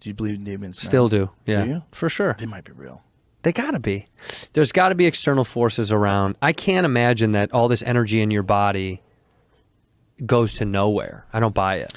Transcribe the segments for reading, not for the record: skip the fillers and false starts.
Do you believe in demons now? Still do. Yeah. Do you? For sure. They might be real. They gotta be. There's gotta be external forces around. I can't imagine that all this energy in your body goes to nowhere. I don't buy it.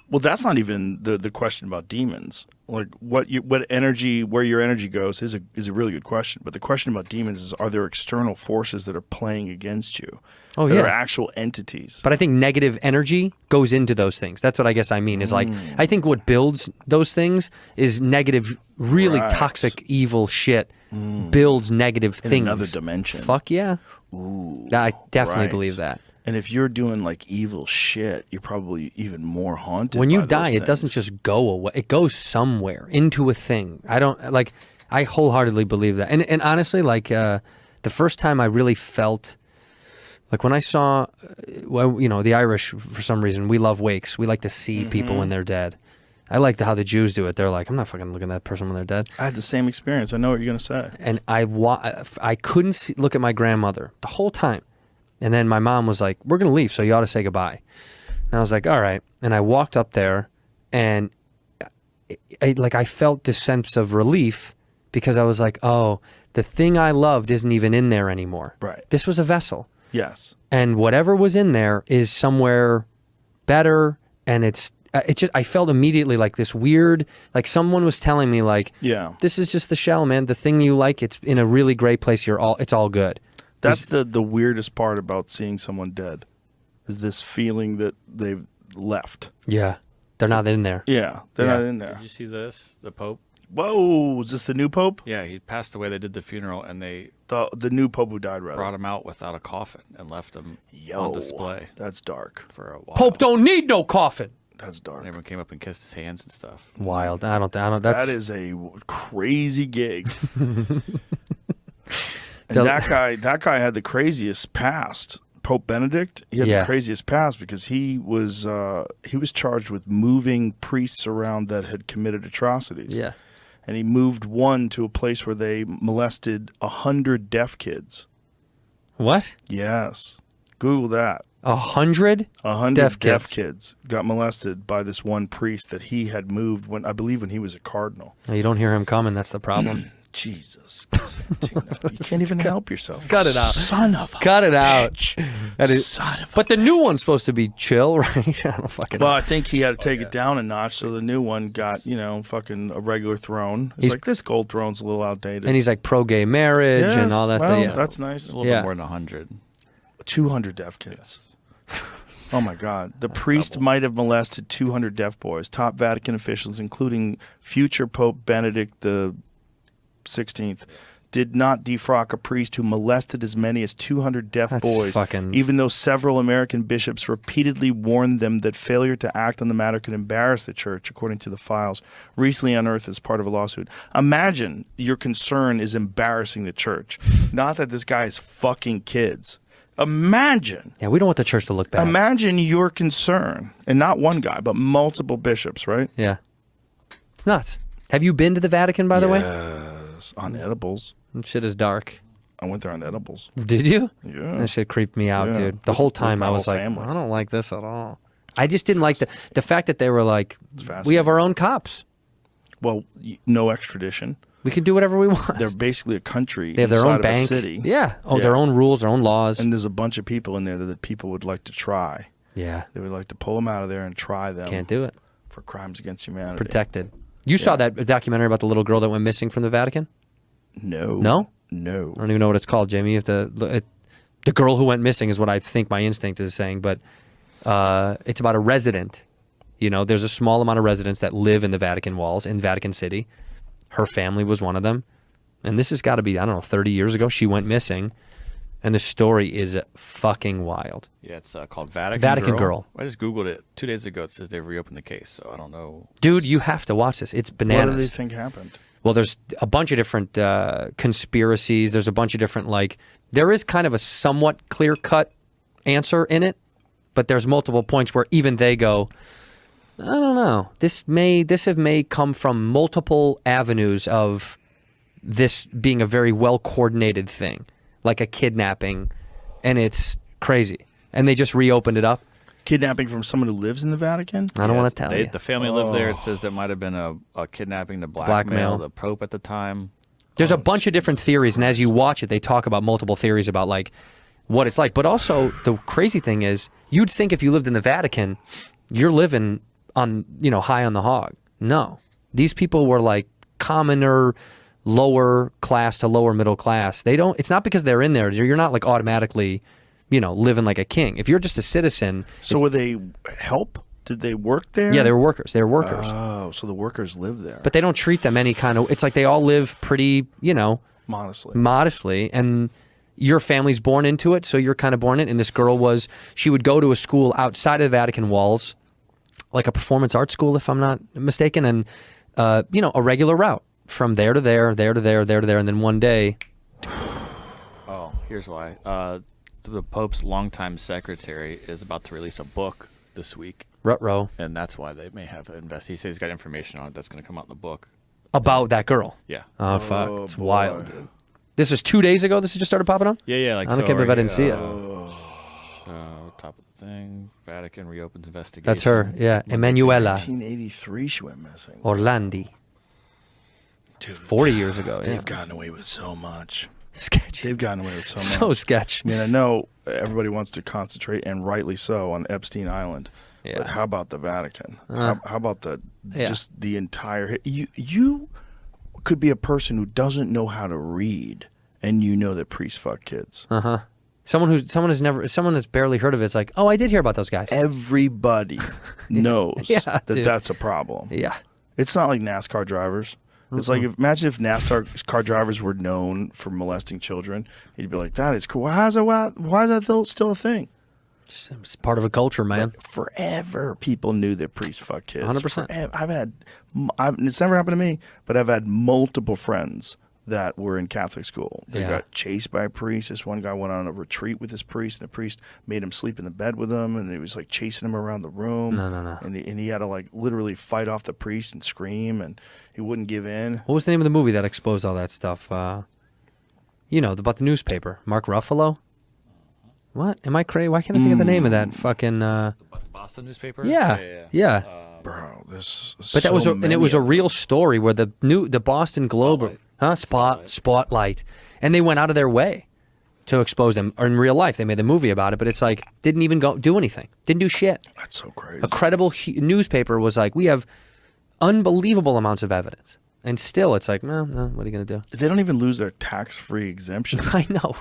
Well, that's not even the question about demons. Like what energy, where your energy goes is a really good question. But the question about demons is, are there external forces that are playing against you? Oh, that yeah. are actual entities. But I think negative energy goes into those things. That's what I guess I mean. Is like, I think what builds those things is negative, really toxic, evil shit builds negative in things. Another dimension. Fuck yeah. Ooh, I definitely believe that. And if you're doing like evil shit, you're probably even more haunted. When you by die, those it doesn't things. just go away. It goes somewhere into a thing. I wholeheartedly believe that. And honestly, like the first time I really felt, like when I saw, well, you know, the Irish, for some reason, we love wakes. We like to see people when they're dead. I like how the Jews do it. They're like, I'm not fucking looking at that person when they're dead. I had the same experience. I know what you're going to say. And I couldn't look at my grandmother the whole time. And then my mom was like, we're going to leave, so you ought to say goodbye. And I was like, all right. And I walked up there, and I felt this sense of relief because I was like, oh, the thing I loved isn't even in there anymore. Right. This was a vessel. Yes. And whatever was in there is somewhere better, and I felt immediately like this weird, like someone was telling me like, Yeah. this is just the shell, man. The thing you like, it's in a really great place. It's all good. That's the weirdest part about seeing someone dead, is this feeling that they've left. Yeah. They're not in there. Yeah, they're not in there. Did you see this? The Pope? Whoa, is this the new Pope? Yeah, he passed away. They did the funeral, and they The new Pope who died, rather. brought him out without a coffin and left him on display That's dark. for a while. Pope don't need no coffin. That's dark. And everyone came up and kissed his hands and stuff. Wild. I don't. That's That is a crazy gig. And that guy had the craziest past. Pope Benedict, he had the craziest past because he was charged with moving priests around that had committed atrocities. Yeah. And he moved one to a place where they molested 100 deaf kids. What? Yes. Google that. 100? 100 deaf kids got molested by this one priest that he had moved when he was a cardinal. No, you don't hear him coming. That's the problem. Jesus. You can't even help yourself. Cut it out. Son of a Cut it out. bitch. Son of a But the new one's supposed to be chill, right? I don't fucking Well, know. I think he had to take it down a notch, so the new one got, fucking a regular throne. It's like, this gold throne's a little outdated. And he's like pro-gay marriage and all that well, stuff. that's nice. A little bit more than 100. 200 deaf kids. Oh, my God. The priest might have molested 200 deaf boys. Top Vatican officials, including future Pope Benedict the 16th, did not defrock a priest who molested as many as 200 deaf boys, even though several American bishops repeatedly warned them that failure to act on the matter could embarrass the church, according to the files recently unearthed as part of a lawsuit. Imagine your concern is embarrassing the church, not that this guy is fucking kids. Imagine. Yeah, we don't want the church to look bad. Imagine your concern, and not one guy, but multiple bishops, right? Yeah. It's nuts. Have you been to the Vatican, by the way? Yes, on edibles. That shit is dark. I went there on edibles. Did you? Yeah. That shit creeped me out, dude. The whole time I was like, I don't like this at all. I just didn't like the fact that they were like, we have our own cops. Well, no extradition. We can do whatever we want. They're basically a country. They have their own inside of bank. a city. Yeah. Oh, their own rules, their own laws. And there's a bunch of people in there that people would like to try. Yeah. They would like to pull them out of there and try them. Can't do it. For crimes against humanity. Protected. You saw that documentary about the little girl that went missing from the Vatican? No. No? No. I don't even know what it's called, Jamie. You have to look at, the girl who went missing is what I think my instinct is saying, but it's about a resident. You know, there's a small amount of residents that live in the Vatican walls in Vatican City. Her family was one of them. And this has got to be, I don't know, 30 years ago. She went missing. And the story is fucking wild. Yeah, it's called Vatican Girl. I just Googled it 2 days ago. It says they've reopened the case, so I don't know. Dude, you have to watch this. It's bananas. What do they think happened? Well, there's a bunch of different conspiracies. There's a bunch of different, like, there is kind of a somewhat clear-cut answer in it, but there's multiple points where even they go, I don't know. This may come from multiple avenues of this being a very well-coordinated thing, like a kidnapping, and it's crazy. And they just reopened it up. Kidnapping from someone who lives in the Vatican? I don't want to tell they, you. The family lived there. It says there might have been a kidnapping to blackmail the Pope at the time. There's a bunch of different theories, and as you watch it, they talk about multiple theories about like what it's like. But also, the crazy thing is, you'd think if you lived in the Vatican, you're living on, high on the hog. No, these people were like commoner, lower class to lower middle class. They don't. It's not because they're in there. You're not like automatically, living like a king. If you're just a citizen. So were they help? Did they work there? Yeah, they were workers. They were workers. Oh, so the workers live there. But they don't treat them any kind of. It's like they all live pretty, modestly, and your family's born into it, so you're kind of born in it. And this girl she would go to a school outside of the Vatican walls, like a performance art school, if I'm not mistaken, and a regular route from there to there, there to there, there to there, and then one day. Oh, here's why. The Pope's longtime secretary is about to release a book this week. Ruh-roh. And that's why they may have invested. He says he's got information on it that's going to come out in the book. About that girl? Yeah. Oh, fuck. Oh, It's boy. wild, dude. This is 2 days ago this just started popping up? Yeah. Like, I don't care if I didn't see it. Top of the thing. Vatican reopens investigation. That's her, yeah. Emanuela 1983 she went missing. Orlandi. Dude, 40 years ago, yeah. They've gotten away with so much. Sketchy. They've gotten away with so much. So sketch. I mean, I know everybody wants to concentrate, and rightly so, on Epstein Island. Yeah. But how about the Vatican? How about Yeah. just the entire... You could be a person who doesn't know how to read, and you know that priests fuck kids. Uh-huh. Someone that's barely heard of it's like, oh, I did hear about those guys. Everybody knows Yeah, that dude. that's a problem. Yeah. It's not like NASCAR drivers. It's like, imagine if NASCAR car drivers were known for molesting children. You'd be like, that is cool. Why is that still a thing? It's part of a culture, man. Forever, people knew that priests fuck kids. 100%. Forever. It's never happened to me, but I've had multiple friends that were in Catholic school. They Yeah. got chased by a priest. This one guy went on a retreat with this priest, and the priest made him sleep in the bed with him, and he was like chasing him around the room. No. And he had to like literally fight off the priest and scream, and he wouldn't give in. What was the name of the movie that exposed all that stuff? About the newspaper. Mark Ruffalo? What? Am I crazy? Why can't I think of the name of that fucking... The Boston newspaper? Yeah. Bro, this. But that was and it was a real story where the Boston Globe, Spotlight, and they went out of their way to expose them. Or in real life, they made the movie about it, but it's like didn't even do anything, didn't do shit. That's so crazy. A credible newspaper was like, we have unbelievable amounts of evidence, and still it's like, no, what are you gonna do? They don't even lose their tax-free exemption. I know,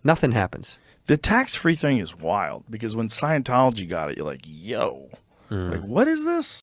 nothing happens. The tax-free thing is wild because when Scientology got it, you're like, yo, like what is this?